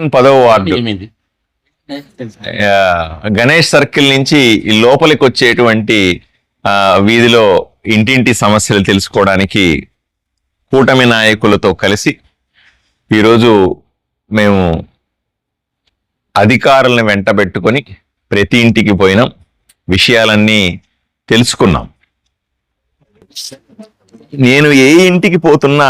10వ ward Ganesh circle నుంచి ఈ లోపలికి వచ్చేటువంటి వీధిలో ఇంటింటి సమస్యలు తెలుసుకోవడానికి కూటమి నాయకులతో కలిసి ఈరోజు మేము అధికారులను వెంటబెట్టుకొని ప్రతి ఇంటికి పోయినాం, విషయాలన్నీ తెలుసుకున్నాం. నేను ఏ ఇంటికి పోతున్నా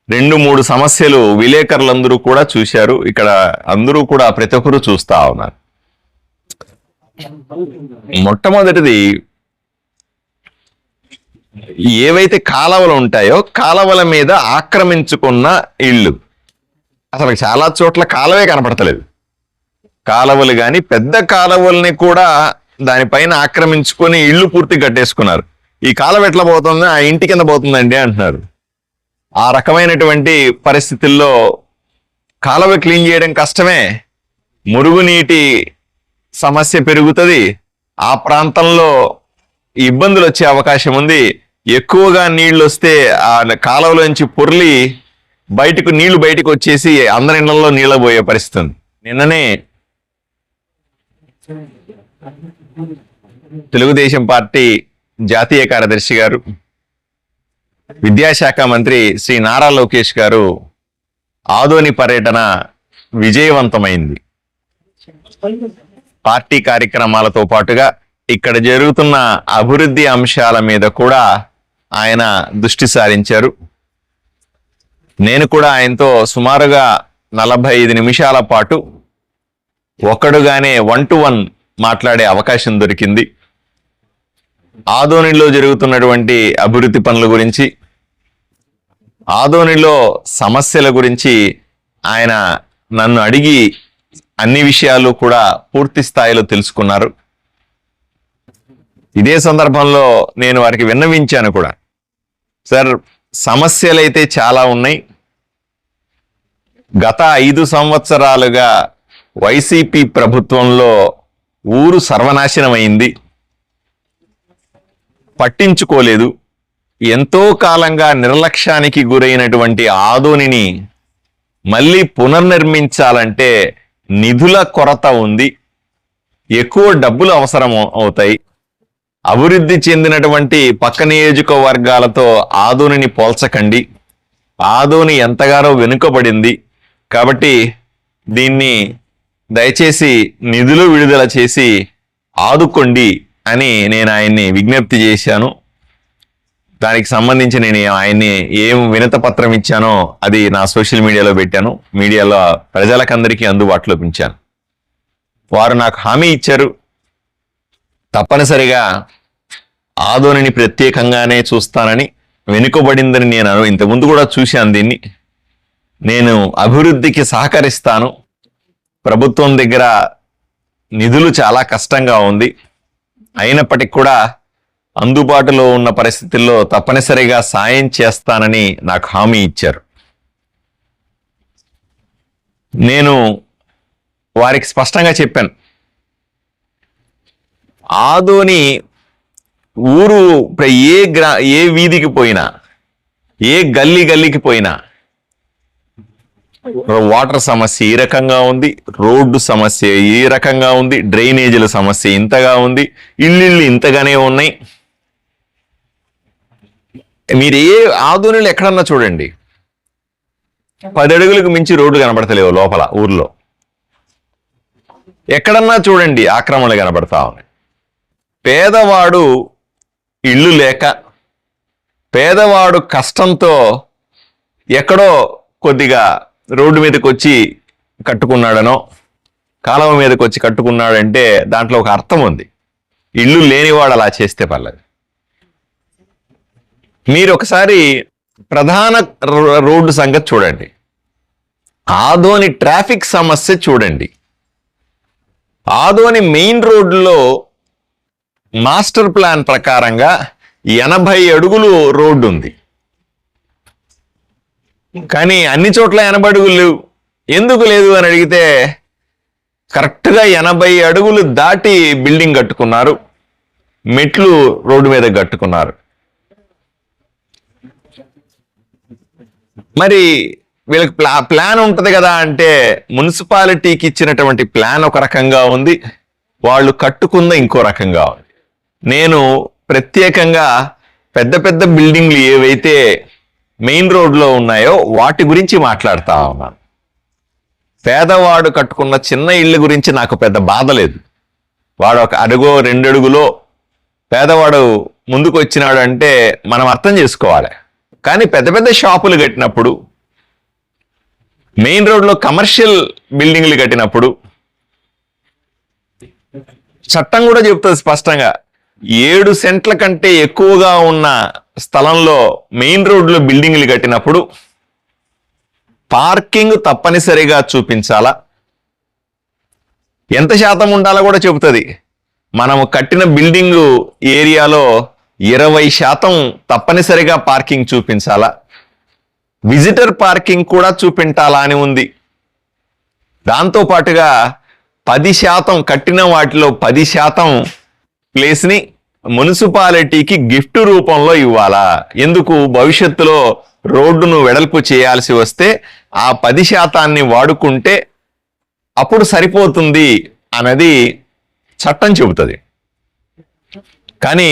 2-3 సమస్యలు విలేకరులందరూ కూడా చూశారు. ఇక్కడ అందరూ కూడా ప్రతి ఒక్కరూ చూస్తా ఉన్నారు. మొట్టమొదటిది, ఏవైతే కాలవలు ఉంటాయో కాలవల మీద ఆక్రమించుకున్న ఇళ్ళు. అసలు చాలా చోట్ల కాలవే కనపడతలేదు. కాలవలు కానీ పెద్ద కాలవల్ని కూడా దానిపైన ఆక్రమించుకొని ఇళ్ళు పూర్తి కట్టేసుకున్నారు. ఈ కాలువ ఎట్లా పోతుంది, ఆ ఇంటి కింద పోతుందండి అంటున్నారు. ఆ రకమైనటువంటి పరిస్థితుల్లో కాలువ క్లీన్ చేయడం కష్టమే, మురుగునీటి సమస్య పెరుగుతుంది, ఆ ప్రాంతంలో ఇబ్బందులు వచ్చే అవకాశం ఉంది. ఎక్కువగా నీళ్లు వస్తే ఆ కాలువలోంచి పొర్లి నీళ్లు బయటకు వచ్చేసి అందరి ఇళ్లలో నీళ్ళ పోయే పరిస్థితి ఉంది. నిన్ననే తెలుగుదేశం పార్టీ జాతీయ కార్యదర్శి గారు, విద్యాశాఖ మంత్రి శ్రీ నారా లోకేష్ గారు ఆదోని పర్యటన విజయవంతమైంది. పార్టీ కార్యక్రమాలతో పాటుగా ఇక్కడ జరుగుతున్న అభివృద్ధి అంశాల మీద కూడా ఆయన దృష్టి సారించారు. నేను కూడా ఆయనతో సుమారుగా 45 నిమిషాల పాటు ఒక్కడుగానే 1-to-1 మాట్లాడే అవకాశం దొరికింది. ఆదోనిలో జరుగుతున్నటువంటి అభివృద్ధి పనుల గురించి, ఆదోనిలో సమస్యల గురించి ఆయన నన్ను అడిగి అన్ని విషయాలు కూడా పూర్తి స్థాయిలో తెలుసుకున్నారు. ఇదే సందర్భంలో నేను వారికి విన్నవించాను కూడా, సార్ సమస్యలైతే చాలా ఉన్నాయి. గత 5 సంవత్సరాలుగా వైసీపీ ప్రభుత్వంలో ఊరు సర్వనాశనమైంది, పట్టించుకోలేదు. ఎంతో కాలంగా నిర్లక్ష్యానికి గురైనటువంటి ఆదోనిని మళ్ళీ పునర్నిర్మించాలంటే నిధుల కొరత ఉంది, ఎక్కువ డబ్బులు అవసరం అవుతాయి. అభివృద్ధి చెందినటువంటి పక్క నియోజకవర్గాలతో ఆదోనిని పోల్చకండి, ఆదోని ఎంతగానో వెనుకబడింది. కాబట్టి దీన్ని దయచేసి నిధులు విడుదల చేసి ఆదుకోండి అని నేను ఆయన్ని విజ్ఞప్తి చేశాను. దానికి సంబంధించి నేను ఆయన్ని ఏం వినత పత్రం ఇచ్చానో అది నా సోషల్ మీడియాలో పెట్టాను, మీడియాలో ప్రజలకందరికీ అందుబాటులో ఉంచాను. వారు నాకు హామీ ఇచ్చారు, తప్పనిసరిగా ఆదోనిని ప్రత్యేకంగానే చూస్తానని. వెనుకబడిందని నేను ఇంతకుముందు కూడా చూశాను దీన్ని. నేను అభివృద్ధికి సహకరిస్తాను. ప్రభుత్వం దగ్గర నిధులు చాలా కష్టంగా ఉంది, అయినప్పటికీ కూడా అందుబాటులో ఉన్న పరిస్థితుల్లో తప్పనిసరిగా సాయం చేస్తానని నాకు హామీ ఇచ్చారు. నేను వారికి స్పష్టంగా చెప్పాను, ఆదోని ఊరు ఏ వీధికి పోయినా, ఏ గల్లీకి పోయినా వాటర్ సమస్య ఈ రకంగా ఉంది, రోడ్డు సమస్య ఈ రకంగా ఉంది, డ్రైనేజీల సమస్య ఇంతగా ఉంది, ఇల్లు ఇంతగానే ఉన్నాయి. మీరు ఏ ఆదోనిలో ఎక్కడన్నా చూడండి, 10 అడుగులకు మించి రోడ్డు కనబడతలేవు లోపల ఊర్లో. ఎక్కడన్నా చూడండి ఆక్రమణలు కనబడతా ఉన్నాయి. పేదవాడు ఇల్లు లేక, పేదవాడు కష్టంతో ఎక్కడో కొద్దిగా రోడ్డు మీదకి వచ్చి కట్టుకున్నాడనో, కాలువ మీదకి వచ్చి కట్టుకున్నాడంటే దాంట్లో ఒక అర్థం ఉంది. ఇల్లు లేనివాడు అలా చేస్తే పర్లేదు. మీరు ఒకసారి ప్రధాన రోడ్డు సంగతి చూడండి, ఆదోని ట్రాఫిక్ సమస్య చూడండి. ఆదోని మెయిన్ రోడ్డులో మాస్టర్ ప్లాన్ ప్రకారంగా 80 అడుగులు రోడ్డు ఉంది, కానీ అన్ని చోట్ల 80 అడుగులు లేవు. ఎందుకు లేదు అని అడిగితే కరెక్ట్గా 80 అడుగులు దాటి బిల్డింగ్ కట్టుకున్నారు, మెట్లు రోడ్డు మీద కట్టుకున్నారు. మరి వీళ్ళకి ప్లాన్ ఉంటుంది కదా అంటే, మున్సిపాలిటీకి ఇచ్చినటువంటి ప్లాన్ ఒక రకంగా ఉంది, వాళ్ళు కట్టుకుంద ఇంకో రకంగా ఉంది. నేను ప్రత్యేకంగా పెద్ద పెద్ద బిల్డింగ్లు ఏవైతే మెయిన్ రోడ్లో ఉన్నాయో వాటి గురించి మాట్లాడుతా ఉన్నాను. పేదవాడు కట్టుకున్న చిన్న ఇళ్ళ గురించి నాకు పెద్ద బాధ లేదు. వాడు ఒక అడుగో 2 అడుగులో పేదవాడు ముందుకు వచ్చినాడు అంటే మనం అర్థం చేసుకోవాలి. కానీ పెద్ద పెద్ద షాపులు కట్టినప్పుడు, మెయిన్ రోడ్లో కమర్షియల్ బిల్డింగ్లు కట్టినప్పుడు చట్టం కూడా చెప్తుంది స్పష్టంగా, 7 సెంట్ల కంటే ఎక్కువగా ఉన్న స్థలంలో మెయిన్ రోడ్లో బిల్డింగ్లు కట్టినప్పుడు పార్కింగ్ తప్పనిసరిగా చూపించాలా, ఎంత శాతం ఉండాలో కూడా చెబుతుంది. మనము కట్టిన బిల్డింగ్ ఏరియాలో 20% తప్పనిసరిగా పార్కింగ్ చూపించాలా, విజిటర్ పార్కింగ్ కూడా చూపించాలా అని ఉంది. దాంతో పాటుగా 10% కట్టిన వాటిలో 10% ప్లేస్ని మున్సిపాలిటీకి గిఫ్ట్ రూపంలో ఇవ్వాలా. ఎందుకు? భవిష్యత్తులో రోడ్డును వెడల్పు చేయాల్సి వస్తే ఆ 10% వాడుకుంటే అప్పుడు సరిపోతుంది అన్నది చట్టం చెబుతుంది. కానీ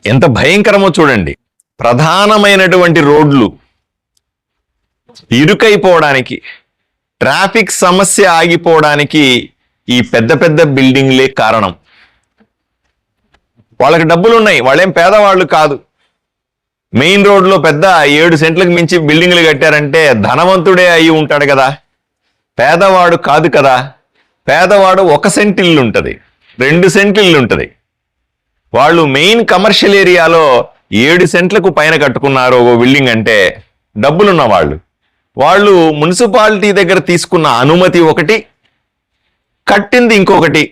ఎంత భయంకరమో చూడండి. ప్రధానమైనటువంటి రోడ్లు ఇరుకైపోవడానికి, ట్రాఫిక్ సమస్య ఆగిపోవడానికి ఈ పెద్ద పెద్ద బిల్డింగ్లే కారణం. వాళ్ళకి డబ్బులు ఉన్నాయి, వాళ్ళేం పేదవాళ్ళు కాదు. మెయిన్ రోడ్లో పెద్ద 7 సెంట్లకు మించి బిల్డింగ్లు కట్టారంటే ధనవంతుడే అయి ఉంటాడు కదా, పేదవాడు కాదు కదా. పేదవాడు 1 సెంట్ ఇల్లు ఉంటుంది, 2 సెంట్ ఇల్లు ఉంటుంది. వాళ్ళు మెయిన్ కమర్షియల్ ఏరియాలో 7 సెంట్లకు పైన కట్టుకున్నారు ఒక బిల్డింగ్ అంటే డబ్బులున్న వాళ్ళు. వాళ్ళు మున్సిపాలిటీ దగ్గర తీసుకున్న అనుమతి ఒకటి, కట్టింది ఇంకొకటి.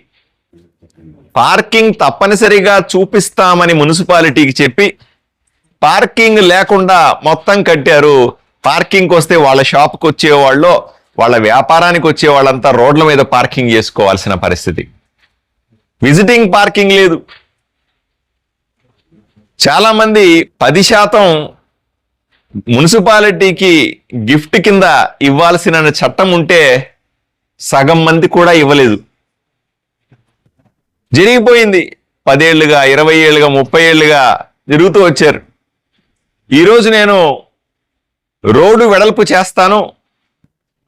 పార్కింగ్ తప్పనిసరిగా చూపిస్తామని మున్సిపాలిటీకి చెప్పి పార్కింగ్ లేకుండా మొత్తం కట్టారు. పార్కింగ్కి వస్తే వాళ్ళ షాప్కి వచ్చేవాళ్ళు, వాళ్ళ వ్యాపారానికి వచ్చే వాళ్ళంతా రోడ్ల మీద పార్కింగ్ చేసుకోవాల్సిన పరిస్థితి. విజిటింగ్ పార్కింగ్ లేదు. చాలా మంది 10% మున్సిపాలిటీకి గిఫ్ట్ కింద ఇవ్వాల్సిన చట్టం ఉంటే సగం మంది కూడా ఇవ్వలేదు. జరిగిపోయింది. 10 ఏళ్ళుగా, 20 ఏళ్ళుగా, 30 ఏళ్ళుగా తిరుగుతూ వచ్చారు. ఈరోజు నేను రోడ్డు వెడల్పు చేస్తాను,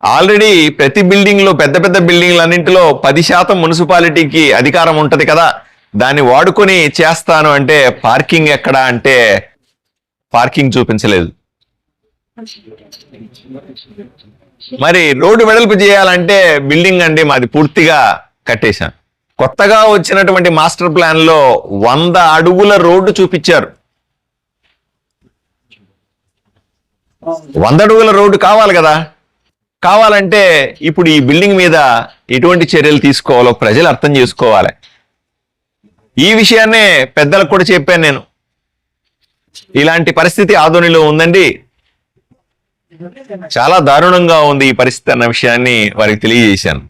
ఆల్రెడీ ప్రతి బిల్డింగ్లో, పెద్ద పెద్ద బిల్డింగ్లన్నింటిలో 10% మున్సిపాలిటీకి అధికారం ఉంటుంది కదా, దాన్ని వాడుకొని చేస్తాను అంటే పార్కింగ్ ఎక్కడా అంటే పార్కింగ్ చూపించలేదు. మరి రోడ్డు వెడల్పు చేయాలంటే బిల్డింగ్ అండి మాది పూర్తిగా కట్టేశాను. కొత్తగా వచ్చినటువంటి మాస్టర్ ప్లాన్ లో 100 అడుగుల రోడ్డు చూపించారు. 100 అడుగుల రోడ్డు కావాలి కదా. కావాలంటే ఇప్పుడు ఈ బిల్డింగ్ మీద ఎటువంటి చర్యలు తీసుకోవాలో ప్రజలు అర్థం చేసుకోవాలి. ఈ విషయాన్నే పెద్దలకు కూడా చెప్పాను నేను. ఇలాంటి పరిస్థితి ఆదోనిలో ఉందండి, చాలా దారుణంగా ఉంది ఈ పరిస్థితి అన్న విషయాన్ని వారికి తెలియజేశాను.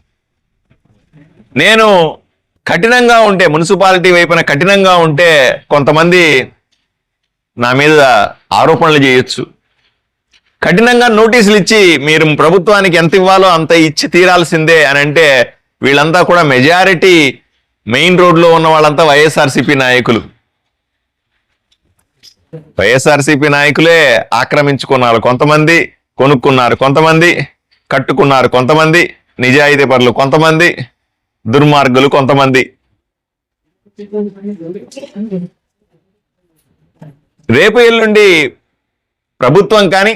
నేను కఠినంగా ఉంటే, మున్సిపాలిటీ వైపున కఠినంగా ఉంటే కొంతమంది నా మీద ఆరోపణలు చేయొచ్చు. కఠినంగా నోటీసులు ఇచ్చి మీరు ప్రభుత్వానికి ఎంత ఇవ్వాలో అంత ఇచ్చి తీరాల్సిందే అని అంటే, వీళ్ళంతా కూడా మెజారిటీ మెయిన్ రోడ్లో ఉన్న వాళ్ళంతా వైఎస్ఆర్సీపీ నాయకులు. వైఎస్ఆర్సీపీ నాయకులే ఆక్రమించుకున్నారు, కొంతమంది కొనుక్కున్నారు, కొంతమంది కట్టుకున్నారు, కొంతమంది నిజాయితీ పరులు, కొంతమంది దుర్మార్గులు, కొంతమంది. రేపు ఎల్లుండి ప్రభుత్వం కానీ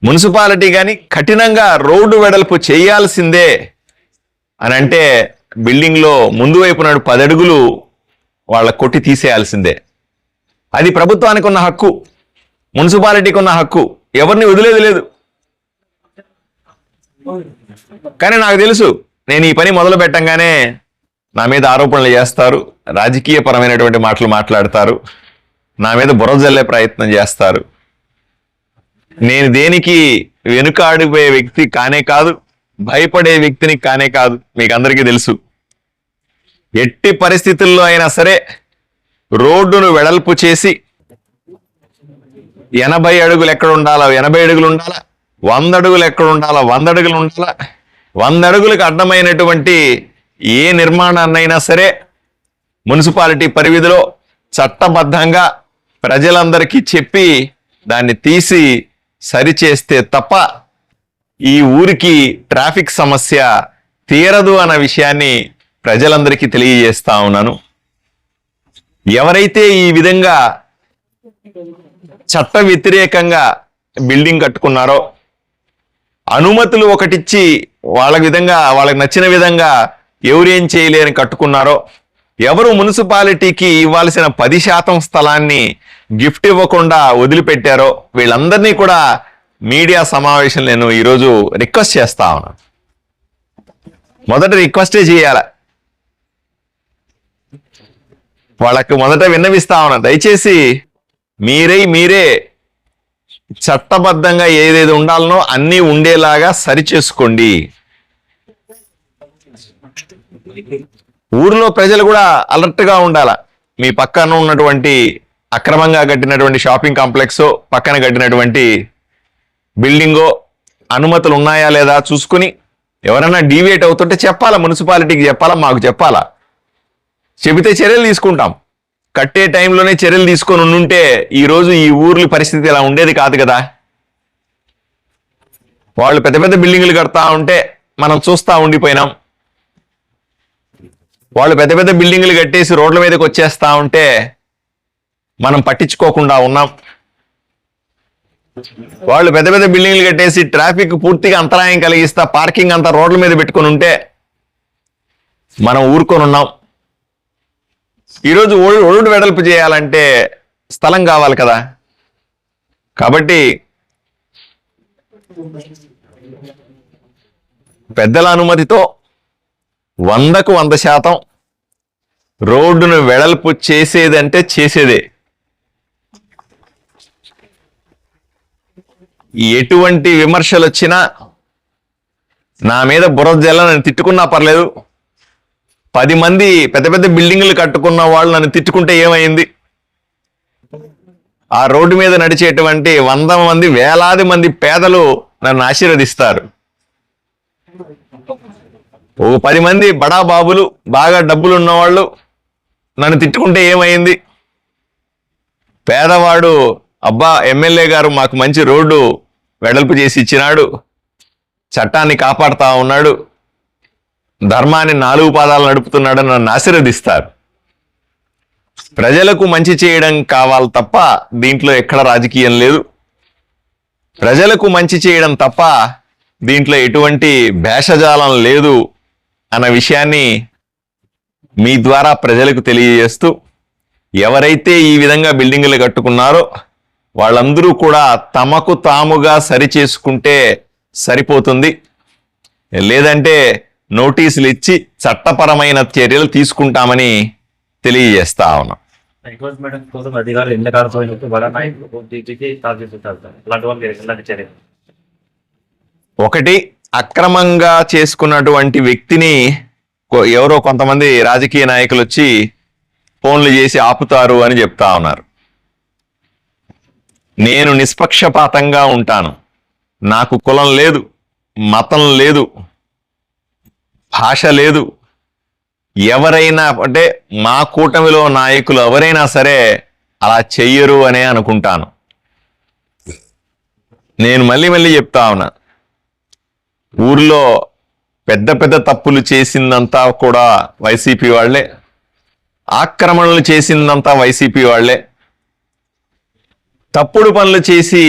మున్సిపాలిటీ కానీ కఠినంగా రోడ్డు వెడల్పు చేయాల్సిందే అని అంటే బిల్డింగ్లో ముందు వైపు నాడు 10 అడుగులు వాళ్ళ కొట్టి తీసేయాల్సిందే. అది ప్రభుత్వానికి ఉన్న హక్కు, మున్సిపాలిటీకి ఉన్న హక్కు, ఎవరిని వదిలేది లేదు. కానీ నాకు తెలుసు, నేను ఈ పని మొదలు పెట్టంగానే నా మీద ఆరోపణలు చేస్తారు, రాజకీయపరమైనటువంటి మాటలు మాట్లాడతారు, నా మీద బురద జల్లే ప్రయత్నం చేస్తారు. నేను దేనికి వెనుకాడిపోయే వ్యక్తి కానే కాదు, భయపడే వ్యక్తిని కానే కాదు, మీకు అందరికీ తెలుసు. ఎట్టి పరిస్థితుల్లో అయినా సరే రోడ్డును వెడల్పు చేసి 80 అడుగులు ఎక్కడ ఉండాలా 80 అడుగులు ఉండాలా, 100 అడుగులు ఎక్కడ ఉండాలా 100 అడుగులు ఉండాలా, 100 అడుగులకు అడ్డమైనటువంటి ఏ నిర్మాణాన్నైనా సరే మున్సిపాలిటీ పరిధిలో చట్టబద్ధంగా ప్రజలందరికీ చెప్పి దాన్ని తీసి సరిచేస్తే తప్ప ఈ ఊరికి ట్రాఫిక్ సమస్య తీరదు అన్న విషయాన్ని ప్రజలందరికీ తెలియజేస్తా ఉన్నాను. ఎవరైతే ఈ విధంగా చట్ట వ్యతిరేకంగా బిల్డింగ్ కట్టుకున్నారో, అనుమతులు ఒకటిచ్చి వాళ్ళకి నచ్చిన విధంగా ఎవరేం చేయలేని కట్టుకున్నారో, ఎవరు మున్సిపాలిటీకి ఇవ్వాల్సిన 10% స్థలాన్ని గిఫ్ట్ ఇవ్వకుండా వదిలిపెట్టారో వీళ్ళందరినీ కూడా మీడియా సమావేశం నేను ఈరోజు రిక్వెస్ట్ చేస్తా ఉన్నాను. మొదట రిక్వెస్టే చేయాల, వాళ్ళకు మొదట విన్నవిస్తా ఉన్నాను, దయచేసి మీరే చట్టబద్ధంగా ఏదేది ఉండాలనో అన్నీ ఉండేలాగా సరిచేసుకోండి. ఊర్లో ప్రజలు కూడా అలర్ట్ గా ఉండాల. మీ పక్కన ఉన్నటువంటి అక్రమంగా కట్టినటువంటి షాపింగ్ కాంప్లెక్స్, పక్కన కట్టినటువంటి బిల్డింగో అనుమతులు ఉన్నాయా లేదా చూసుకుని ఎవరైనా డీవియేట్ అవుతుంటే చెప్పాలా, మున్సిపాలిటీకి చెప్పాలా, మాకు చెప్పాలా. చెబితే చర్యలు తీసుకుంటాం. కట్టే టైంలోనే చర్యలు తీసుకొని ఉండుంటే ఈరోజు ఈ ఊర్ల పరిస్థితి ఇలా ఉండేది కాదు కదా. వాళ్ళు పెద్ద పెద్ద బిల్డింగులు కడతా ఉంటే మనం చూస్తా ఉండిపోయినాం. వాళ్ళు పెద్ద పెద్ద బిల్డింగులు కట్టేసి రోడ్ల మీదకి వచ్చేస్తా ఉంటే మనం పట్టించుకోకుండా ఉన్నాం. వాళ్ళు పెద్ద పెద్ద బిల్డింగ్లు కట్టేసి ట్రాఫిక్ పూర్తిగా అంతరాయం కలిగిస్తా పార్కింగ్ అంతా రోడ్ల మీద పెట్టుకొని ఉంటే మనం ఊరుకొని ఉన్నాం. ఈరోజు ఒళ్ళు వెడల్పు చేయాలంటే స్థలం కావాలి కదా. కాబట్టి పెద్దల అనుమతితో 100కు 100% రోడ్డును వెడల్పు చేసేదంటే చేసేదే. ఎటువంటి విమర్శలు వచ్చినా నా మీద బురద జల్ల నన్ను తిట్టుకున్నా పర్లేదు. 10 మంది పెద్ద పెద్ద బిల్డింగులు కట్టుకున్న వాళ్ళు నన్ను తిట్టుకుంటే ఏమైంది? ఆ రోడ్డు మీద నడిచేటువంటి 100 మంది వేలాది మంది పేదలు నన్ను ఆశీర్వదిస్తారు. ఓ 10 మంది బడా బాబులు బాగా డబ్బులు ఉన్నవాళ్ళు నన్ను తిట్టుకుంటే ఏమైంది? పేదవాడు అబ్బా ఎమ్మెల్యే గారు మాకు మంచి రోడ్డు వెడల్పు చేసి ఇచ్చినాడు, చట్టాన్ని కాపాడుతా ఉన్నాడు, ధర్మాన్ని 4 పాదాలు నడుపుతున్నాడని నన్ను ఆశీర్వదిస్తారు. ప్రజలకు మంచి చేయడం కావాలి తప్ప దీంట్లో ఎక్కడ రాజకీయం లేదు. ప్రజలకు మంచి చేయడం తప్ప దీంట్లో ఎటువంటి భేషజాలం లేదు అన్న విషయాన్ని మీ ద్వారా ప్రజలకు తెలియజేస్తూ, ఎవరైతే ఈ విధంగా బిల్డింగులు కట్టుకున్నారో వాళ్ళందరూ కూడా తమకు తాముగా సరిచేసుకుంటే సరిపోతుంది. లేదంటే నోటీసులు ఇచ్చి చట్టపరమైన చర్యలు తీసుకుంటామని తెలియజేస్తా ఉన్నాం. ఒకటి, అక్రమంగా చేసుకున్నటువంటి వ్యక్తిని ఎవరో కొంతమంది రాజకీయ నాయకులు వచ్చి ఫోన్లు చేసి ఆపుతారు అని చెప్తా ఉన్నారు. నేను నిష్పక్షపాతంగా ఉంటాను. నాకు కులం లేదు, మతం లేదు, భాష లేదు. ఎవరైనా అంటే మా కూటమిలో నాయకులు ఎవరైనా సరే అలా చెయ్యరు అనే అనుకుంటాను. నేను మళ్ళీ చెప్తా ఉన్నా, ఊర్లో పెద్ద పెద్ద తప్పులు చేసిందంతా కూడా వైసీపీ వాళ్లే, ఆక్రమణలు చేసిందంతా వైసీపీ వాళ్లే, తప్పుడు పనులు చేసి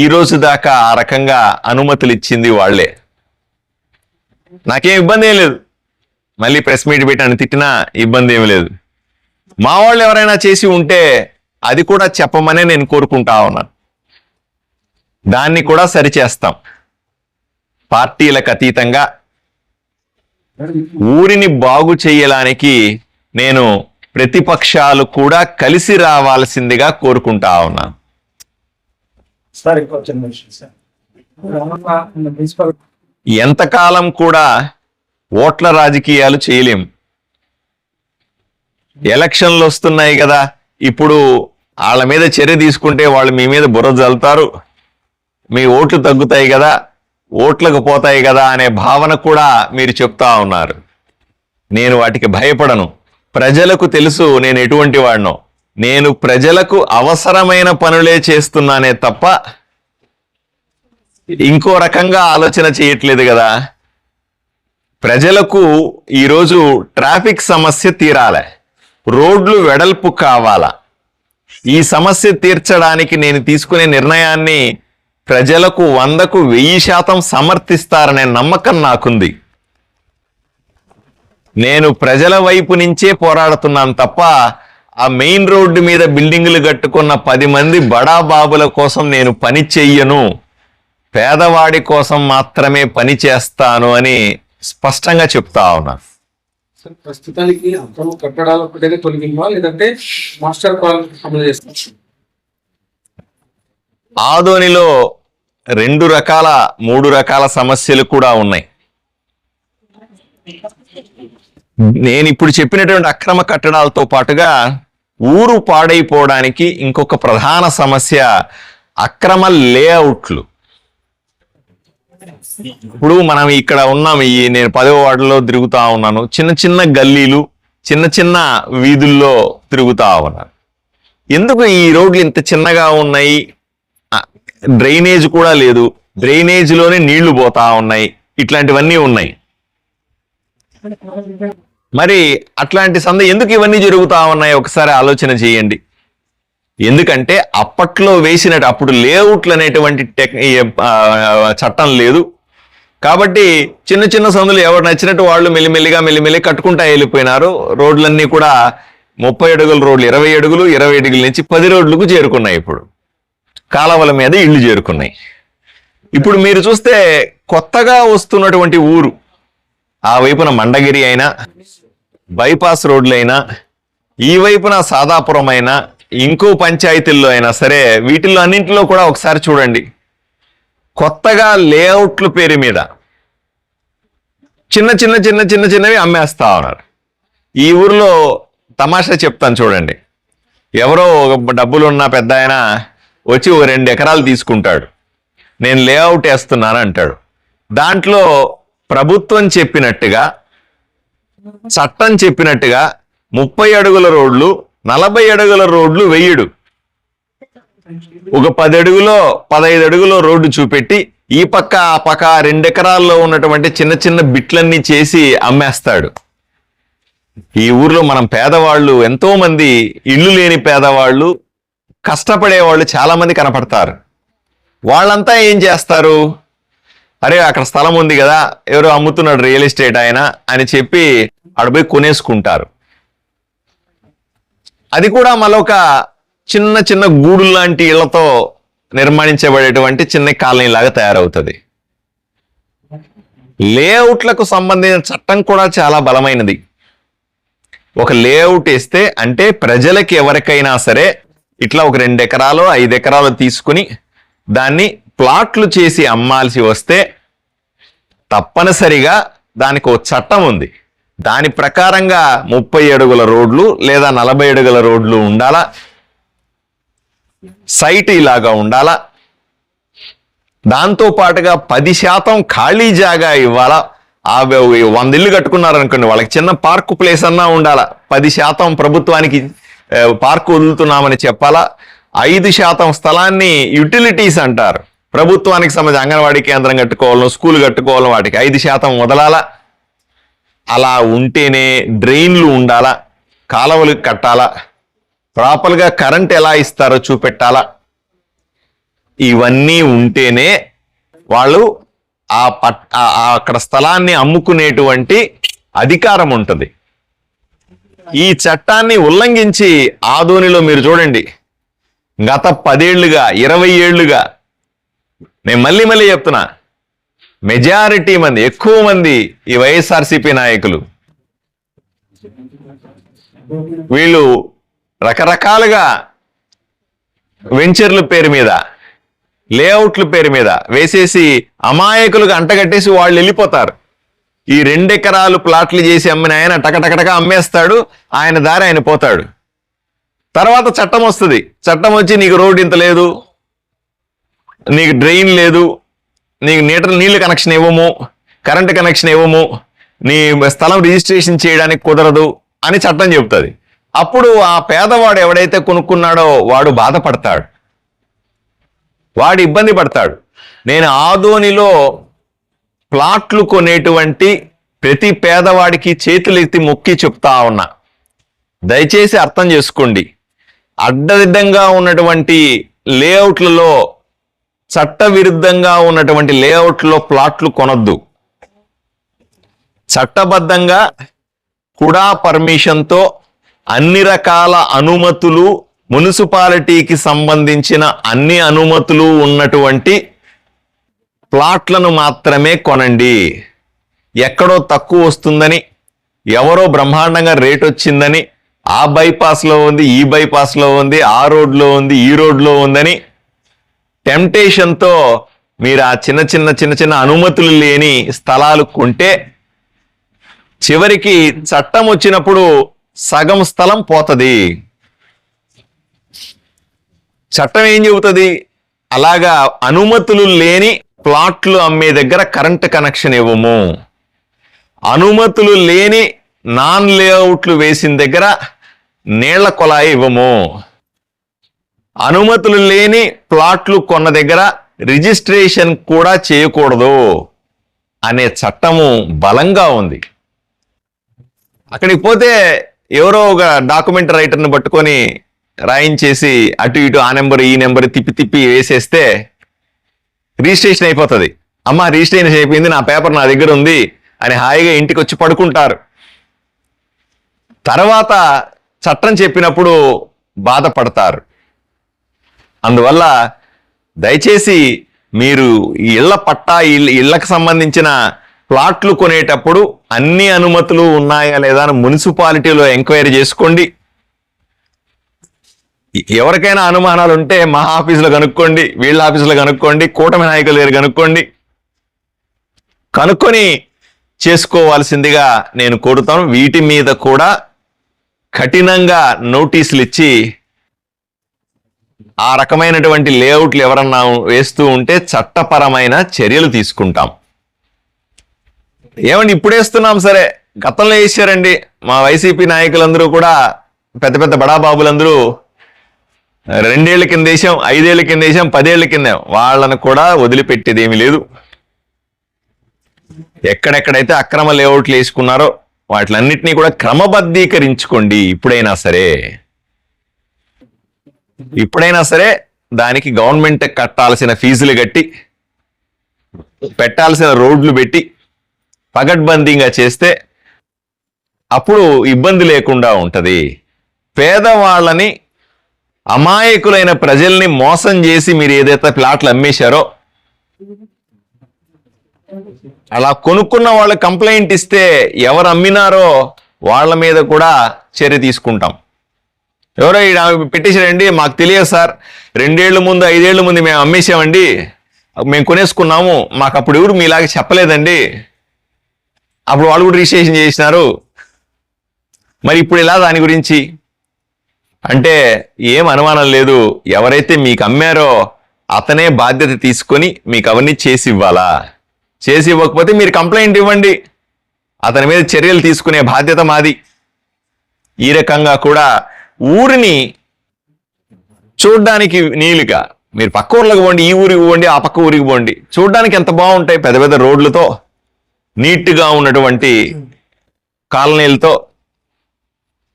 ఈ రోజు దాకా ఆ రకంగా అనుమతులు ఇచ్చింది వాళ్లే. నాకేం ఇబ్బంది ఏం లేదు, మళ్ళీ ప్రెస్ మీట్ పెట్టి అని తిట్టినా ఇబ్బంది ఏమి లేదు. మా వాళ్ళు ఎవరైనా చేసి ఉంటే అది కూడా చెప్పమనే నేను కోరుకుంటా ఉన్నాను. దాన్ని కూడా సరిచేస్తాం. పార్టీలకు అతీతంగా ఊరిని బాగు చేయడానికి నేను ప్రతిపక్షాలు కూడా కలిసి రావాల్సిందిగా కోరుకుంటా ఉన్నాను. ఎంతకాలం కూడా ఓట్ల రాజకీయాలు చేయలేం. ఎలక్షన్లు వస్తున్నాయి కదా, ఇప్పుడు వాళ్ళ మీద చర్య తీసుకుంటే వాళ్ళు మీ మీద బుర్ర జల్లుతారు, మీ ఓట్లు తగ్గుతాయి కదా, ఓట్లకు పోతాయి కదా అనే భావన కూడా మీరు చెప్తా ఉన్నారు. నేను వాటికి భయపడను. ప్రజలకు తెలుసు నేను ఎటువంటి వాడినో. నేను ప్రజలకు అవసరమైన పనులే చేస్తున్నానే తప్ప ఇంకో రకంగా ఆలోచన చేయట్లేదు కదా. ప్రజలకు ఈరోజు ట్రాఫిక్ సమస్య తీరాలి, రోడ్లు వెడల్పు కావాలా. ఈ సమస్య తీర్చడానికి నేను తీసుకునే నిర్ణయాన్ని ప్రజలకు 100కు 1000% సమర్థిస్తారనే నమ్మకం నాకుంది. నేను ప్రజల వైపు నుంచే పోరాడుతున్నాను తప్ప ఆ మెయిన్ రోడ్డు మీద బిల్డింగులు కట్టుకున్న 10 మంది బడా బాబుల కోసం నేను పని చెయ్యను, పేదవాడి కోసం మాత్రమే పని చేస్తాను అని స్పష్టంగా చెప్తా ఉన్నాను. ప్రస్తుతానికి అక్రమ కట్టడాలు ఒకటే తొలగిందా, లేదంటే మాస్టర్ ప్లాన్ అమలు చేస్తారు? ఆదోనిలో 2 రకాల 3 రకాల సమస్యలు కూడా ఉన్నాయి. నేను ఇప్పుడు చెప్పినటువంటి అక్రమ కట్టడాలతో పాటుగా ఊరు పాడైపోవడానికి ఇంకొక ప్రధాన సమస్య అక్రమ లేఅవుట్లు. ఇప్పుడు మనం ఇక్కడ ఉన్నాం, నేను 10వ వార్డులో తిరుగుతా ఉన్నాను. చిన్న చిన్న గల్లీలు, చిన్న చిన్న వీధుల్లో తిరుగుతా ఉన్నాను. ఎందుకు ఈ రోడ్లు ఇంత చిన్నగా ఉన్నాయి? డ్రైనేజ్ కూడా లేదు, డ్రైనేజ్లోనే నీళ్లు పోతా ఉన్నాయి, ఇట్లాంటివన్నీ ఉన్నాయి. మరి అట్లాంటి ఎందుకు ఇవన్నీ జరుగుతా ఉన్నాయి ఒకసారి ఆలోచన చేయండి. ఎందుకంటే అప్పట్లో వేసినట్టు అప్పుడు లేఅవుట్లు అనేటువంటి చట్టం లేదు కాబట్టి చిన్న చిన్న సందులు ఎవరు నచ్చినట్టు వాళ్ళు మెల్లిమెల్లి కట్టుకుంటా వెళ్ళిపోయినారు. రోడ్లన్నీ కూడా 30 అడుగుల రోడ్లు 20 అడుగులు, 20 అడుగుల నుంచి 10 రోడ్లకు చేరుకున్నాయి. ఇప్పుడు కాలవల మీద ఇళ్ళు చేరుకున్నాయి. ఇప్పుడు మీరు చూస్తే కొత్తగా వస్తున్నటువంటి ఊరు, ఆ వైపున మండగిరి అయినా, బైపాస్ రోడ్లైనా, ఈ వైపున సాదాపురం అయినా, ఇంకో పంచాయతీల్లో అయినా సరే, వీటిల్లో అన్నింటిలో కూడా ఒకసారి చూడండి, కొత్తగా లేఅవుట్ల పేరు మీద చిన్నవి అమ్మేస్తా ఉన్నారు. ఈ ఊర్లో తమాషా చెప్తాను చూడండి. ఎవరో డబ్బులున్న పెద్ద ఆయన వచ్చి 2 ఎకరాలు తీసుకుంటాడు, నేను లేఅవుట్ వేస్తున్నాను అంటాడు. దాంట్లో ప్రభుత్వం చెప్పినట్టుగా, చట్టం చెప్పినట్టుగా 30 అడుగుల రోడ్లు, 40 అడుగుల రోడ్లు వేయడు. ఒక 10 అడుగులో 15 అడుగులో రోడ్డు చూపెట్టి ఈ పక్క ఆ పక్క 2 ఎకరాల్లో ఉన్నటువంటి చిన్న బిట్లన్నీ చేసి అమ్మేస్తాడు. ఈ ఊర్లో మనం పేదవాళ్ళు, ఎంతో మంది ఇల్లు లేని పేదవాళ్ళు, కష్టపడేవాళ్ళు చాలా మంది కనపడతారు. వాళ్ళంతా ఏం చేస్తారు? అరే అక్కడ స్థలం ఉంది కదా, ఎవరో అమ్ముతున్నాడు రియల్ ఎస్టేట్ ఆయన అని చెప్పి అడపోయి కొనేసుకుంటారు. అది కూడా మరొక చిన్న గూడు లాంటి ఇళ్లతో నిర్మాణించబడేటువంటి చిన్న కాలనీ లాగా తయారవుతుంది. లేఅవుట్లకు సంబంధించిన చట్టం కూడా చాలా బలమైనది. ఒక లేఅవుట్ వేస్తే అంటే ప్రజలకి ఎవరికైనా సరే ఇట్లా ఒక 2 ఎకరాలు 5 ఎకరాలు తీసుకుని దాన్ని ప్లాట్లు చేసి అమ్మాల్సి వస్తే తప్పనిసరిగా దానికి ఒక చట్టం ఉంది. దాని ప్రకారంగా 30 అడుగుల రోడ్లు లేదా 40 అడుగుల రోడ్లు ఉండాలా, సైట్ ఇలాగా ఉండాలా, దాంతో పాటుగా 10% ఖాళీ జాగా ఇవ్వాలా. 100 ఇళ్ళు కట్టుకున్నారనుకోండి, వాళ్ళకి చిన్న పార్క్ ప్లేస్ అన్నా ఉండాలా. 10% ప్రభుత్వానికి పార్క్ వదులుతున్నామని చెప్పాలా. 5% స్థలాన్ని యుటిలిటీస్ అంటారు, ప్రభుత్వానికి సంబంధించి అంగన్వాడీ కేంద్రం కట్టుకోవాలను, స్కూల్ కట్టుకోవాలను, వాటికి 5% వదలాలా. అలా ఉంటేనే డ్రైన్లు ఉండాలా, కాలువలు కట్టాలా, ప్రాపర్గా కరెంట్ ఎలా ఇస్తారో చూపెట్టాలా. ఇవన్నీ ఉంటేనే వాళ్ళు అక్కడ స్థలాన్ని అమ్ముకునేటువంటి అధికారం ఉంటుంది. ఈ చట్టాన్ని ఉల్లంఘించి ఆదోనిలో మీరు చూడండి, గత 10 ఏళ్లుగా 20 ఏళ్లుగా, నేను మళ్ళీ చెప్తున్నా, మెజారిటీ మంది, ఎక్కువ మంది ఈ వైఎస్ఆర్సీపీ నాయకులు వీళ్ళు రకరకాలుగా వెంచర్ల పేరు మీద, లేఅవుట్ల పేరు మీద వేసేసి అమాయకులుగా అంటగట్టేసి వాళ్ళు వెళ్ళిపోతారు. ఈ 2 ఎకరాలు ప్లాట్లు చేసి అమ్మిన ఆయన టకటకటగా అమ్మేస్తాడు, ఆయన దారి ఆయన పోతాడు. తర్వాత చట్టం వస్తుంది. చట్టం వచ్చి నీకు రోడ్డు ఇంత లేదు, నీకు డ్రైన్ లేదు, నీకు నీళ్ళ కనెక్షన్ ఇవ్వము, కరెంటు కనెక్షన్ ఇవ్వము, నీ స్థలం రిజిస్ట్రేషన్ చేయడానికి కుదరదు అని చట్టం చెబుతుంది. అప్పుడు ఆ పేదవాడు ఎవడైతే కొనుక్కున్నాడో వాడు బాధపడతాడు, వాడు ఇబ్బంది పడతాడు. నేను ఆదోనిలో ప్లాట్లు కొనేటువంటి ప్రతి పేదవాడికి చేతులెత్తి మొక్కి చెప్తా ఉన్నా, దయచేసి అర్థం చేసుకోండి. అడ్డదిడ్డంగా ఉన్నటువంటి లేఅవుట్లలో, చట్టవిరుద్ధంగా ఉన్నటువంటి లేఅవుట్లో ప్లాట్లు కొనొద్దు. చట్టబద్ధంగా కూడా పర్మిషన్తో అన్ని రకాల అనుమతులు, మున్సిపాలిటీకి సంబంధించిన అన్ని అనుమతులు ఉన్నటువంటి ప్లాట్లను మాత్రమే కొనండి. ఎక్కడో తక్కువ వస్తుందని, ఎవరో బ్రహ్మాండంగా రేట్ వచ్చిందని, ఆ బైపాస్లో ఉంది, ఈ బైపాస్లో ఉంది, ఆ రోడ్లో ఉంది, ఈ రోడ్లో ఉందని టెంప్టేషన్తో మీరు ఆ చిన్న చిన్న అనుమతులు లేని స్థలాలు కొంటే చివరికి చట్టం వచ్చినప్పుడు సగం స్థలం పోతుంది. చట్టం ఏం చెబుతుంది? అలాగా అనుమతులు లేని ప్లాట్లు అమ్మే దగ్గర కరెంట్ కనెక్షన్ ఇవ్వము, అనుమతులు లేని నాన్ లేఅవుట్లు వేసిన దగ్గర నీళ్ల కొలాయి ఇవ్వము, అనుమతులు లేని ప్లాట్లు కొన్న దగ్గర రిజిస్ట్రేషన్ కూడా చేయకూడదు అనే చట్టము బలంగా ఉంది. అక్కడికి పోతే ఎవరో ఒక డాక్యుమెంట్ రైటర్ని పట్టుకొని రాయించేసి అటు ఇటు ఆ నెంబర్ ఈ నెంబర్ తిప్పి వేసేస్తే రిజిస్ట్రేషన్ అయిపోతుంది. అమ్మ రిజిస్ట్రేషన్ అయిపోయింది, నా పేపర్ నా దగ్గర ఉంది అని హాయిగా ఇంటికి వచ్చి పడుకుంటారు. తర్వాత చట్టం చెప్పినప్పుడు బాధపడతారు. అందువల్ల దయచేసి మీరు ఇళ్ల పట్టా, ఇళ్లకు సంబంధించిన ప్లాట్లు కొనేటప్పుడు అన్ని అనుమతులు ఉన్నాయా లేదా అని మున్సిపాలిటీలో ఎంక్వైరీ చేసుకోండి. ఎవరికైనా అనుమానాలు ఉంటే మా ఆఫీసులో కనుక్కోండి, వీళ్ళ ఆఫీసులో కనుక్కోండి, కూటమి నాయకుల దగ్గర కనుక్కొని చేసుకోవాల్సిందిగా నేను కోరుతాను. వీటి మీద కూడా కఠినంగా నోటీసులు ఇచ్చి ఆ రకమైనటువంటి లేఅవుట్లు ఎవరన్నా వేస్తూ ఉంటే చట్టపరమైన చర్యలు తీసుకుంటాం. ఏమండి ఇప్పుడు వేస్తున్నాం సరే, గతంలో వేసారండి మా వైసీపీ నాయకులందరూ కూడా, పెద్ద పెద్ద బడాబాబులందరూ 2 ఏళ్ల కింద వేసాం, 5 ఏళ్ల కింద వేసాం, 10 ఏళ్ల కింద, వాళ్ళను కూడా వదిలిపెట్టేది ఏమీ లేదు. ఎక్కడెక్కడైతే అక్రమ లేఅవుట్లు వేసుకున్నారో వాటిలన్నిటినీ కూడా క్రమబద్ధీకరించుకోండి. ఇప్పుడైనా సరే దానికి గవర్నమెంట్ కట్టాల్సిన ఫీజులు కట్టి, పెట్టాల్సిన రోడ్లు పెట్టి పగడ్బందీగా చేస్తే అప్పుడు ఇబ్బంది లేకుండా ఉంటది. పేదవాళ్ళని, అమాయకులైన ప్రజల్ని మోసం చేసి మీరు ఏదైతే ప్లాట్లు అమ్మేశారో, అలా కొనుక్కున్న వాళ్ళు కంప్లైంట్ ఇస్తే ఎవరు అమ్మినారో వాళ్ళ మీద కూడా చర్య తీసుకుంటాం. ఎవరో పెట్టేశారండి, మాకు తెలియదు సార్, 2 ఏళ్ల ముందు 5 ఏళ్ల ముందు మేము అమ్మేసామండి, మేము కొనేసుకున్నాము, మాకు అప్పుడు ఎవరు మీలాగా చెప్పలేదండి, అప్పుడు వాళ్ళు కూడా రిజిస్ట్రేషన్ చేసినారు, మరి ఇప్పుడు ఇలా దాని గురించి అంటే ఏం అనుమానం లేదు. ఎవరైతే మీకు అమ్మారో అతనే బాధ్యత తీసుకొని మీకు అవన్నీ చేసి ఇవ్వాలా. చేసి ఇవ్వకపోతే మీరు కంప్లైంట్ ఇవ్వండి, అతని మీద చర్యలు తీసుకునే బాధ్యత మాది. ఈ రకంగా కూడా ఊరిని చూడ్డానికి నీలుగా మీరు పక్క ఊర్లకు పోండి, ఈ ఊరికి పోండి, ఆ పక్క ఊరికి పోండి, చూడ్డానికి ఎంత బాగుంటాయి, పెద్ద పెద్ద రోడ్లతో, నీట్గా ఉన్నటువంటి కాలనీలతో.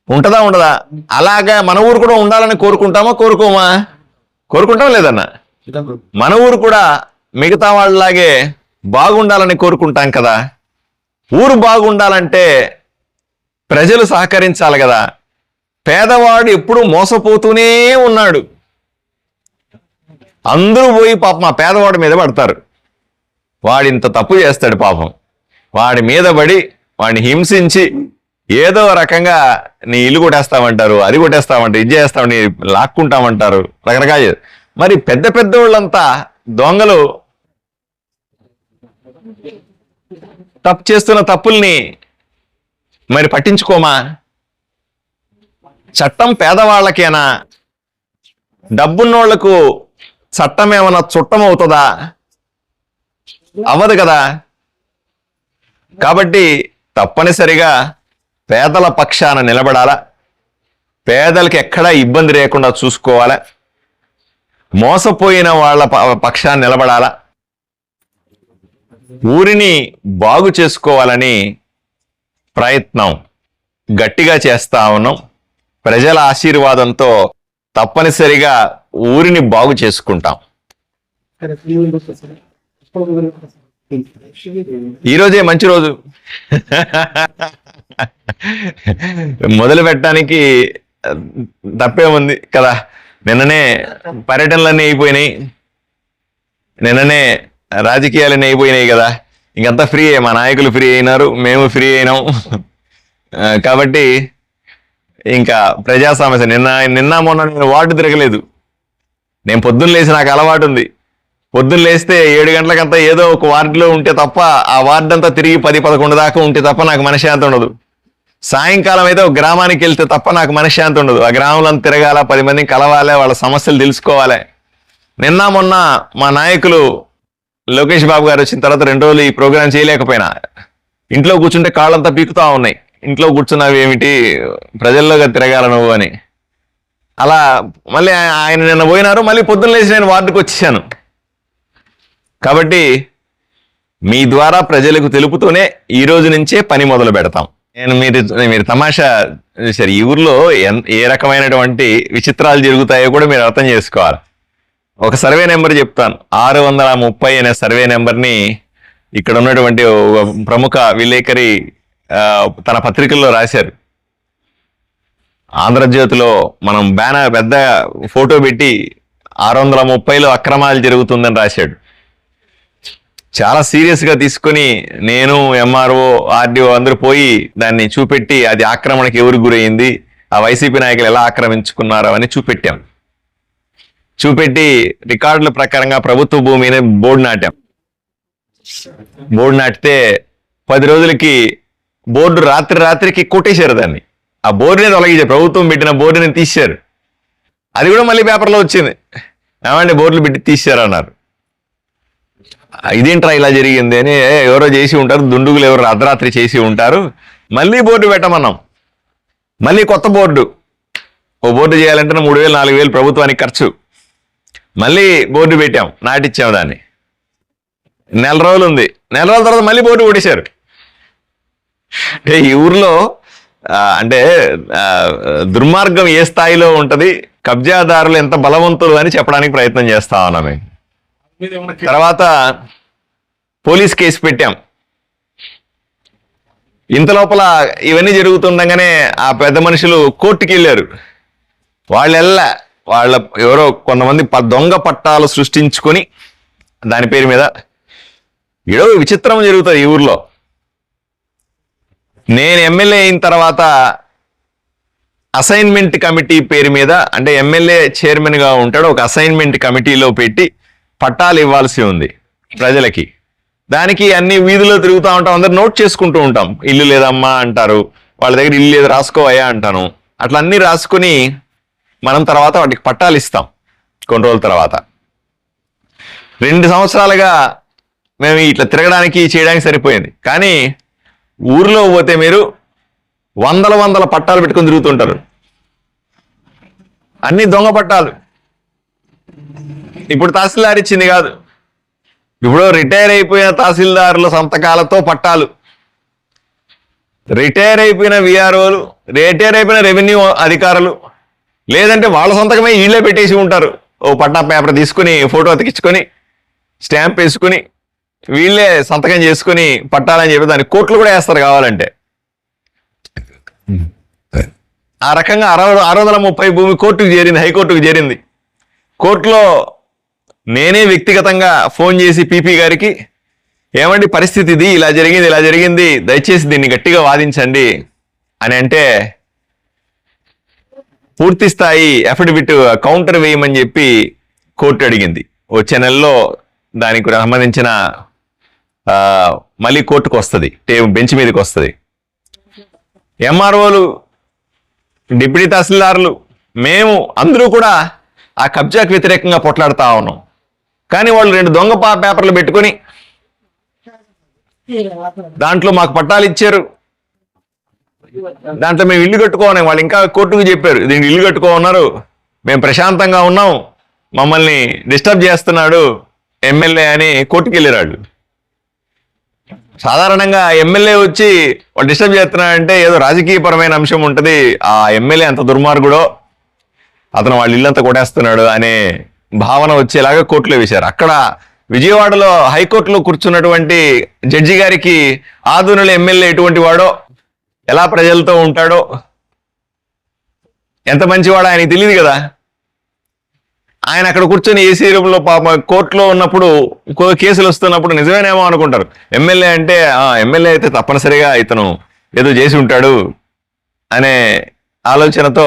ఉంటదా ఉండదా? అలాగా మన ఊరు కూడా ఉండాలని కోరుకుంటామా కోరుకుంటాం లేదన్నా? మన ఊరు కూడా మిగతా వాళ్ళలాగే బాగుండాలని కోరుకుంటాం కదా. ఊరు బాగుండాలంటే ప్రజలు సహకరించాలి కదా. పేదవాడు ఎప్పుడు మోసపోతూనే ఉన్నాడు. అందరూ పోయి పాపం ఆ పేదవాడి మీద పడతారు. వాడింత తప్పు చేస్తాడు పాపం, వాడి మీద పడి వాడిని హింసించి ఏదో రకంగా నీ ఇల్లు కొట్టేస్తామంటారు, అది కొట్టేస్తామంటారు, ఇది చేస్తామని లాక్కుంటామంటారు, రకరకాల. మరి పెద్ద పెద్ద వాళ్ళంతా దొంగలు చేస్తున్న తప్పుల్ని మరి పట్టించుకోమా? చట్టం పేదవాళ్ళకేనా? డబ్బున్నోళ్లకు చట్టం ఏమన్నా చుట్టం అవుతుందా? అవ్వదు కదా. కాబట్టి తప్పనిసరిగా పేదల పక్షాన నిలబడాలా, పేదలకు ఎక్కడా ఇబ్బంది లేకుండా చూసుకోవాలా, మోసపోయిన వాళ్ళ పక్షాన నిలబడాలా, ఊరిని బాగు చేసుకోవాలని ప్రయత్నం గట్టిగా చేస్తా ఉన్నాం. ప్రజల ఆశీర్వాదంతో తప్పనిసరిగా ఊరిని బాగు చేసుకుంటాం. ఈరోజే మంచి రోజు. మొదలు పెట్టడానికి తప్పేముంది కదా. నిన్ననే పర్యటనలన్నీ అయిపోయినాయి, నిన్ననే రాజకీయాలన్నీ అయిపోయినాయి కదా. ఇంకంతా ఫ్రీ. మా నాయకులు ఫ్రీ అయినారు, మేము ఫ్రీ అయినాం. కాబట్టి ఇంకా ప్రజా సమస్య నిన్న మొన్న నేను వార్డు తిరగలేదు. నేను పొద్దున్న లేచి నాకు అలవాటు ఉంది. పొద్దున్న లేస్తే 7 గంటలకంతా ఏదో ఒక వార్డులో ఉంటే తప్ప, ఆ వార్డు అంతా తిరిగి 10-11 దాకా ఉంటే తప్ప నాకు మనశ్శాంతి ఉండదు. సాయంకాలం అయితే ఒక గ్రామానికి వెళ్తే తప్ప నాకు మనశ్శాంతి ఉండదు. ఆ గ్రామంలో తిరగాల, 10 మందిని కలవాలి, వాళ్ళ సమస్యలు తెలుసుకోవాలి. నిన్న మొన్న మా నాయకులు లోకేష్ బాబు గారు వచ్చిన తర్వాత 2 రోజులు ఈ ప్రోగ్రాం చేయలేకపోయినా. ఇంట్లో కూర్చుంటే కాళ్ళంతా పీకుతా ఉన్నాయి. ఇంట్లో కూర్చున్నవి ఏమిటి, ప్రజల్లోగా తిరగాల నువ్వు అని. అలా మళ్ళీ ఆయన నిన్న పోయినారు. మళ్ళీ పొద్దున్న లేచి నేను వార్డుకు వచ్చేసాను. కాబట్టి మీ ద్వారా ప్రజలకు తెలుపుతూనే ఈ రోజు నుంచే పని మొదలు పెడతాం. మీరు తమాషా చూసారు. ఈ ఊర్లో ఏ రకమైనటువంటి విచిత్రాలు జరుగుతాయో కూడా మీరు అర్థం చేసుకోవాలి. ఒక సర్వే నెంబర్ చెప్తాను. 630 అనే సర్వే నెంబర్ని ఇక్కడ ఉన్నటువంటి ప్రముఖ విలేకరి తన పత్రికల్లో రాశారు. ఆంధ్రజ్యోతిలో మనం బ్యానర్ పెద్ద ఫోటో పెట్టి 630లో అక్రమాలు జరుగుతుందని రాశాడు. చాలా సీరియస్గా తీసుకొని నేను, ఎంఆర్ఓ, ఆర్డీఓ అందరూ పోయి దాన్ని చూపెట్టి అది ఆక్రమణకి ఎవరు గురైంది, ఆ వైసీపీ నాయకులు ఎలా ఆక్రమించుకున్నారో అని చూపెట్టాం. చూపెట్టి రికార్డుల ప్రకారంగా ప్రభుత్వ భూమిని బోర్డు నాటాం. బోర్డు నాటితే 10 రోజులకి బోర్డు రాత్రికి కొట్టేశారు దాన్ని. ఆ బోర్డుని తొలగించారు. ప్రభుత్వం పెట్టిన బోర్డుని తీశారు. అది కూడా మళ్ళీ పేపర్లో వచ్చింది. ఏమంటే బోర్డులు పెట్టి తీశారు అన్నారు. ఇదేంట్రా ఇలా జరిగింది అని ఎవరో చేసి ఉంటారు, దుండుగులు ఎవరు అర్ధరాత్రి చేసి ఉంటారు. మళ్ళీ బోర్డు పెట్టమన్నాం. మళ్ళీ కొత్త బోర్డు, ఓ బోర్డు చేయాలంటే 3,000-4,000 ప్రభుత్వానికి ఖర్చు. మళ్ళీ బోర్డు పెట్టాం, నాటిచ్చాం దాన్ని. 4 రోజులు ఉంది. 4 రోజుల తర్వాత మళ్ళీ బోర్డు కొట్టేశారు. అంటే ఈ ఊర్లో అంటే దుర్మార్గం ఏ స్థాయిలో ఉంటది, కబ్జాదారులు ఎంత బలవంతులు అని చెప్పడానికి ప్రయత్నం చేస్తా ఉన్నాం. మేము తర్వాత పోలీస్ కేసు పెట్టాం. ఇంత లోపల ఇవన్నీ జరుగుతుండగానే ఆ పెద్ద మనుషులు కోర్టుకి వెళ్ళారు. వాళ్ళ ఎవరో కొంతమంది దొంగ పట్టాలు సృష్టించుకొని దాని పేరు మీద ఏదో విచిత్రం జరుగుతుంది ఈ ఊర్లో. నేను ఎమ్మెల్యే అయిన తర్వాత అసైన్మెంట్ కమిటీ పేరు మీద, అంటే ఎమ్మెల్యే చైర్మన్గా ఉంటాడు, ఒక అసైన్మెంట్ కమిటీలో పెట్టి పట్టాలు ఇవ్వాల్సి ఉంది ప్రజలకి. దానికి అన్ని వీధుల్లో తిరుగుతూ ఉంటాం, అందరు నోట్ చేసుకుంటూ ఉంటాం. ఇల్లు లేదమ్మా అంటారు, వాళ్ళ దగ్గర ఇల్లు లేదు రాసుకోవయ్యా అంటాను. అట్లా అన్నీ రాసుకుని మనం తర్వాత వాటికి పట్టాలు ఇస్తాం. కొన్ని రోజుల తర్వాత 2 సంవత్సరాలుగా మేము ఇట్లా తిరగడానికి చేయడానికి సరిపోయింది. కానీ ఊర్లో పోతే మీరు వందల పట్టాలు పెట్టుకొని తిరుగుతుంటారు. అన్ని దొంగ పట్టాలు. ఇప్పుడు తహసీల్దార్ ఇచ్చింది కాదు, ఇప్పుడు రిటైర్ అయిపోయిన తహసీల్దారుల సంతకాలతో పట్టాలు, రిటైర్ అయిపోయిన విఆర్ఓలు, రిటైర్ అయిపోయిన రెవెన్యూ అధికారులు, లేదంటే వాళ్ళ సంతకమే వీళ్ళే పెట్టేసి ఉంటారు. ఓ పట్టా పేపర్ తీసుకుని ఫోటో అతికించుకొని స్టాంప్ వేసుకుని వీళ్ళే సంతకం చేసుకుని పట్టాలని చెప్పి దాన్ని కోర్టులు కూడా వేస్తారు కావాలంటే. ఆ రకంగా 630 భూమి కోర్టుకు చేరింది, హైకోర్టుకు చేరింది. కోర్టులో నేనే వ్యక్తిగతంగా ఫోన్ చేసి పీపీ గారికి, ఏమండి పరిస్థితి ఇది, ఇలా జరిగింది, దయచేసి దీన్ని గట్టిగా వాదించండి అని అంటే పూర్తి స్థాయి అఫిడవిట్ కౌంటర్ వేయమని చెప్పి కోర్టు అడిగింది. వచ్చే నెలలో దానికి సంబంధించిన మళ్ళీ కోర్టుకు వస్తుంది, బెంచ్ మీదకి వస్తుంది. ఎంఆర్ఓలు డిప్యూటీ తహసీల్దార్లు, మేము అందరూ కూడా ఆ కబ్జాకు వ్యతిరేకంగా పొట్లాడుతా ఉన్నాం. కానీ వాళ్ళు 2 దొంగ పేపర్లు పెట్టుకొని దాంట్లో మాకు పట్టాలు ఇచ్చారు, దాంట్లో మేము ఇల్లు కట్టుకోవాలి. వాళ్ళు ఇంకా కోర్టుకు చెప్పారు దీనికి ఇల్లు కట్టుకోమన్నారు, మేము ప్రశాంతంగా ఉన్నాం, మమ్మల్ని డిస్టర్బ్ చేస్తున్నాడు ఎమ్మెల్యే అని కోర్టుకు వెళ్ళారు. సాధారణంగా ఎమ్మెల్యే వచ్చి వాళ్ళు డిస్టర్బ్ చేస్తున్నాడంటే ఏదో రాజకీయపరమైన అంశం ఉంటుంది, ఆ ఎమ్మెల్యే అంత దుర్మార్గుడో అతను వాళ్ళ ఇల్లంతా కొట్టేస్తున్నాడు అనే భావన వచ్చేలాగా కోర్టులో వేశారు. అక్కడ విజయవాడలో హైకోర్టులో కూర్చున్నటువంటి జడ్జి గారికి ఆధునుల ఎమ్మెల్యే ఎటువంటి వాడో, ఎలా ప్రజలతో ఉంటాడో, ఎంత మంచివాడో ఆయనకి తెలియదు కదా. ఆయన అక్కడ కూర్చొని ఏసీ రూమ్లో పాప కోర్టులో ఉన్నప్పుడు కేసులు వస్తున్నప్పుడు నిజమేనేమో అనుకుంటారు. ఎమ్మెల్యే అంటే ఎమ్మెల్యే అయితే తప్పనిసరిగా ఇతను ఏదో చేసి ఉంటాడు అనే ఆలోచనతో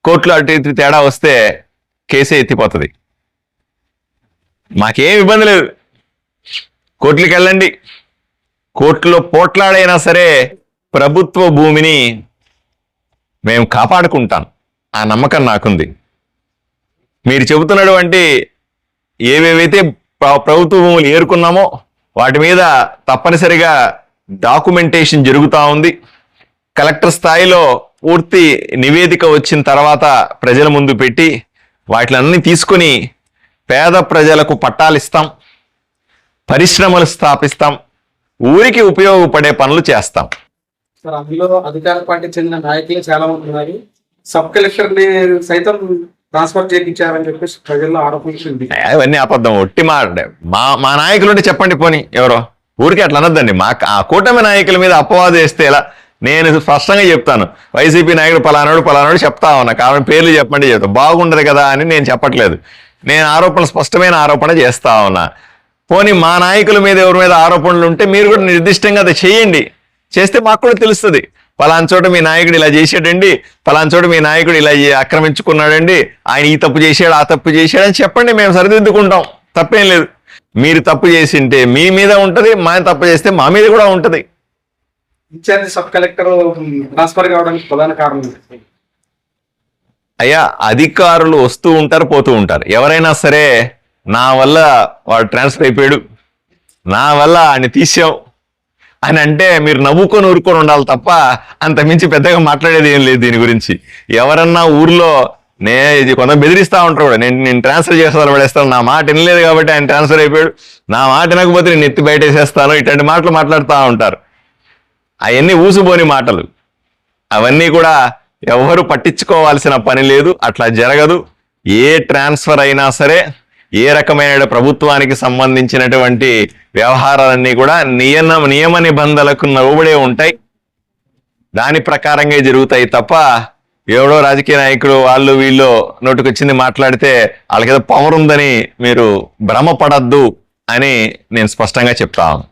కోర్టులో అటు ఇటు తేడా వస్తే కేసే ఎత్తిపోతుంది. మాకేం ఇబ్బంది లేదు, కోర్టులకు వెళ్ళండి, కోర్టులో పోట్లాడైనా సరే ప్రభుత్వ భూమిని మేము కాపాడుకుంటాం, ఆ నమ్మకం నాకుంది. మీరు చెబుతున్నటువంటి ఏవేవైతే ప్రభుత్వ భూములు ఏరుకున్నామో వాటి మీద తప్పనిసరిగా డాక్యుమెంటేషన్ జరుగుతూ ఉంది. కలెక్టర్ స్థాయిలో పూర్తి నివేదిక వచ్చిన తర్వాత ప్రజల ముందు పెట్టి వాటిలన్నీ తీసుకొని పేద ప్రజలకు పట్టాలు ఇస్తాం, పరిశ్రమలు స్థాపిస్తాం, ఊరికి ఉపయోగపడే పనులు చేస్తాం. సార్, అందులో అధికార పార్టీ చెందిన నాయకులు చాలా మంది ఉన్నారు. సబ్ కలెక్టర్ ని సైతం ట్రాన్స్ఫర్ చేయించారని చెప్పేసి ప్రజల్లో ఆరోపించింది. అవన్నీ అబద్ధం, ఒట్టి మాట. మా నాయకులు ఉంటే చెప్పండి, పోనీ ఎవరో ఊరికి అట్లా అనొద్దండి. ఆ కూటమి నాయకుల మీద అపవాదు వేస్తే ఎలా? నేను స్పష్టంగా చెప్తాను, వైసీపీ నాయకుడు పలానాడు చెప్తా ఉన్నా, కాబట్టి పేర్లు చెప్పండి చెప్తా, బాగుండదు కదా అని నేను చెప్పట్లేదు. నేను స్పష్టమైన ఆరోపణ చేస్తా ఉన్నా. పోనీ మా నాయకుల మీద ఎవరి మీద ఆరోపణలు ఉంటే మీరు కూడా నిర్దిష్టంగా అది చేయండి, చేస్తే మాకు కూడా తెలుస్తుంది. పలానా చోట మీ నాయకుడు ఇలా చేసాడండి, పలానా చోట మీ నాయకుడు ఇలా ఆక్రమించుకున్నాడండి, ఆయన ఈ తప్పు చేశాడు ఆ తప్పు చేశాడు అని చెప్పండి, మేము సరిదిద్దుకుంటాం, తప్పేం లేదు. మీరు తప్పు చేసింటే మీ మీద ఉంటది, మా తప్పు చేస్తే మా మీద కూడా ఉంటది. ఇన్ఛార్జ్ సబ్ కలెక్టర్ ట్రాన్స్ఫర్ కావడానికి ప్రధాన కారణం అయ్యా, అధికారులు వస్తూ ఉంటారు పోతూ ఉంటారు. ఎవరైనా సరే నా వల్ల వాడు ట్రాన్స్ఫర్ అయిపోయాడు, నా వల్ల ఆయన తీసాం అని అంటే మీరు నవ్వుకొని ఊరుకొని ఉండాలి తప్ప అంత మించి పెద్దగా మాట్లాడేది ఏం లేదు దీని గురించి. ఎవరన్నా ఊర్లో ఇది కొంత బెదిరిస్తూ ఉంటారు కూడా, నేను ట్రాన్స్ఫర్ చేస్తాను పడేస్తాను, నా మాట వినలేదు కాబట్టి ఆయన ట్రాన్స్ఫర్ అయిపోయాడు, నా మాట వినకపోతే నేను ఎత్తి బయట వేసేస్తాను, ఇట్లాంటి మాటలు మాట్లాడుతూ ఉంటారు. అవన్నీ ఊసుపోని మాటలు. అవన్నీ కూడా ఎవరు పట్టించుకోవాల్సిన పని లేదు, అట్లా జరగదు. ఏ ట్రాన్స్ఫర్ అయినా సరే, ఏ రకమైన ప్రభుత్వానికి సంబంధించినటువంటి వ్యవహారాలన్నీ కూడా నియమ నిబంధనలకు లోబడే ఉంటాయి, దాని ప్రకారంగా జరుగుతాయి తప్ప ఎవడో రాజకీయ నాయకులు వాళ్ళు వీళ్ళు నోటికొచ్చింది మాట్లాడితే వాళ్ళకేదో పవర్ ఉందని మీరు భ్రమపడద్దు అని నేను స్పష్టంగా చెప్తాను.